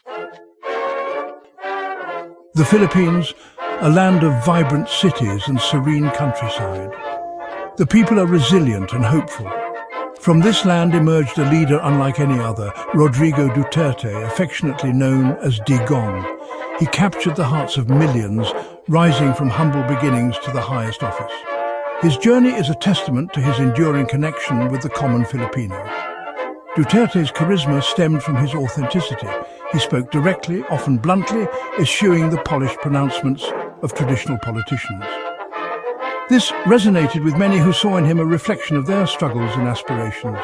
The Philippines, a land of vibrant cities and serene countryside. The people are resilient and hopeful. From this land emerged a leader unlike any other, Rodrigo Duterte, affectionately known as Digong. He captured the hearts of millions, rising from humble beginnings to the highest office. His journey is a testament to his enduring connection with the common Filipino. Duterte's charisma stemmed from his authenticity. He spoke directly, often bluntly, eschewing the polished pronouncements of traditional politicians. This resonated with many who saw in him a reflection of their struggles and aspirations.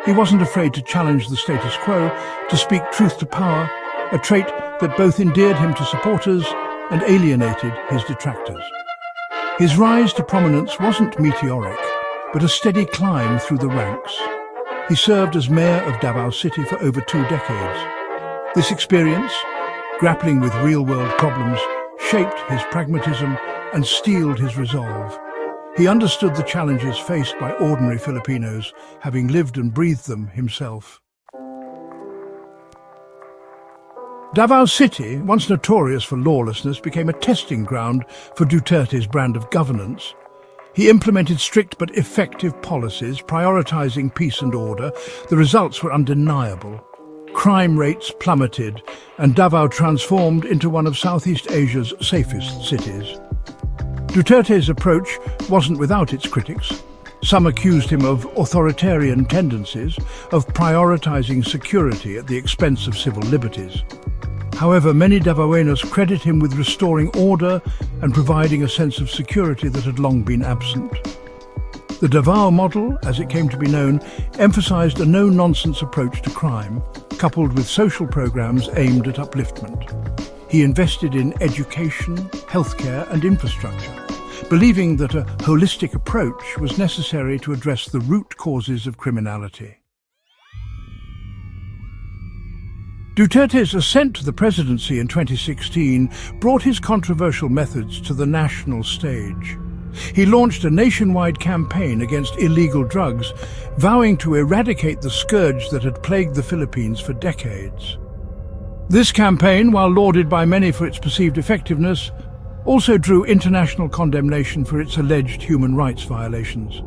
He wasn't afraid to challenge the status quo, to speak truth to power, a trait that both endeared him to supporters and alienated his detractors. His rise to prominence wasn't meteoric, but a steady climb through the ranks. He served as mayor of Davao City for over 2 decades. This experience, grappling with real-world problems, shaped his pragmatism and steeled his resolve. He understood the challenges faced by ordinary Filipinos, having lived and breathed them himself. Davao City, once notorious for lawlessness, became a testing ground for Duterte's brand of governance. He implemented strict but effective policies, prioritizing peace and order. The results were undeniable. Crime rates plummeted, and Davao transformed into one of Southeast Asia's safest cities. Duterte's approach wasn't without its critics. Some accused him of authoritarian tendencies, of prioritizing security at the expense of civil liberties. However, many Davaoenos credit him with restoring order and providing a sense of security that had long been absent. The Davao model, as it came to be known, emphasized a no-nonsense approach to crime, coupled with social programs aimed at upliftment. He invested in education, healthcare and infrastructure, believing that a holistic approach was necessary to address the root causes of criminality. Duterte's ascent to the presidency in 2016 brought his controversial methods to the national stage. He launched a nationwide campaign against illegal drugs, vowing to eradicate the scourge that had plagued the Philippines for decades. This campaign, while lauded by many for its perceived effectiveness, also drew international condemnation for its alleged human rights violations.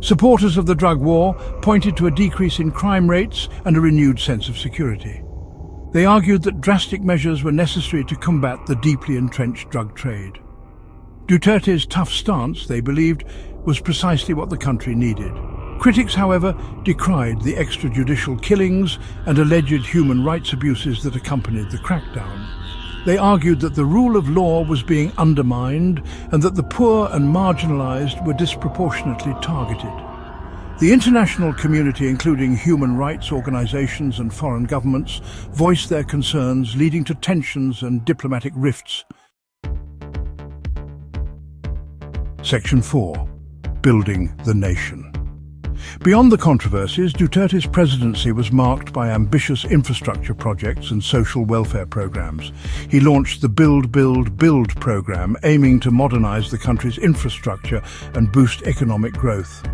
Supporters of the drug war pointed to a decrease in crime rates and a renewed sense of security. They argued that drastic measures were necessary to combat the deeply entrenched drug trade. Duterte's tough stance, they believed, was precisely what the country needed. Critics, however, decried the extrajudicial killings and alleged human rights abuses that accompanied the crackdown. They argued that the rule of law was being undermined and that the poor and marginalized were disproportionately targeted. The international community, including human rights organizations and foreign governments, voiced their concerns, leading to tensions and diplomatic rifts. Section 4. Building the nation. Beyond the controversies, Duterte's presidency was marked by ambitious infrastructure projects and social welfare programs. He launched the Build, Build, Build program, aiming to modernize the country's infrastructure and boost economic growth.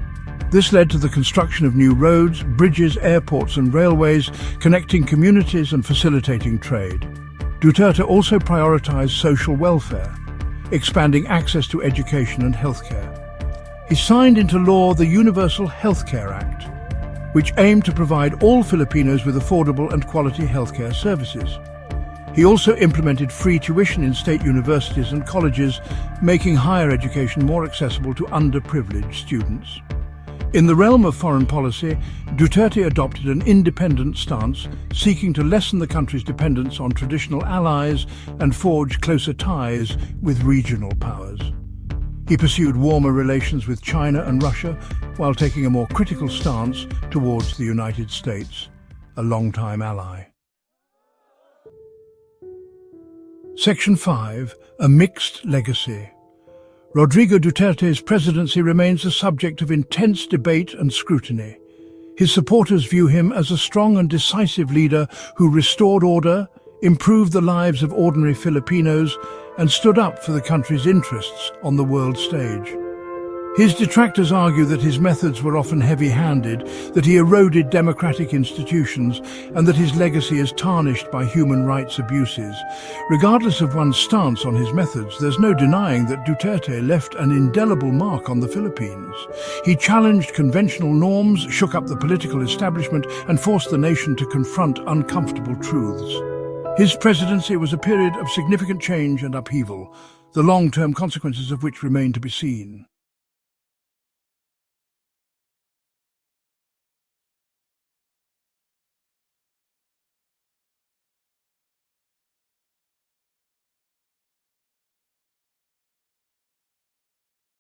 This led to the construction of new roads, bridges, airports and railways, connecting communities and facilitating trade. Duterte also prioritized social welfare, expanding access to education and healthcare. He signed into law the Universal Healthcare Act, which aimed to provide all Filipinos with affordable and quality healthcare services. He also implemented free tuition in state universities and colleges, making higher education more accessible to underprivileged students. In the realm of foreign policy, Duterte adopted an independent stance, seeking to lessen the country's dependence on traditional allies and forge closer ties with regional powers. He pursued warmer relations with China and Russia, while taking a more critical stance towards the United States, a longtime ally. Section 5. A mixed legacy. Rodrigo Duterte's presidency remains a subject of intense debate and scrutiny. His supporters view him as a strong and decisive leader who restored order, improved the lives of ordinary Filipinos, and stood up for the country's interests on the world stage. His detractors argue that his methods were often heavy-handed, that he eroded democratic institutions, and that his legacy is tarnished by human rights abuses. Regardless of one's stance on his methods, there's no denying that Duterte left an indelible mark on the Philippines. He challenged conventional norms, shook up the political establishment, and forced the nation to confront uncomfortable truths. His presidency was a period of significant change and upheaval, the long-term consequences of which remain to be seen.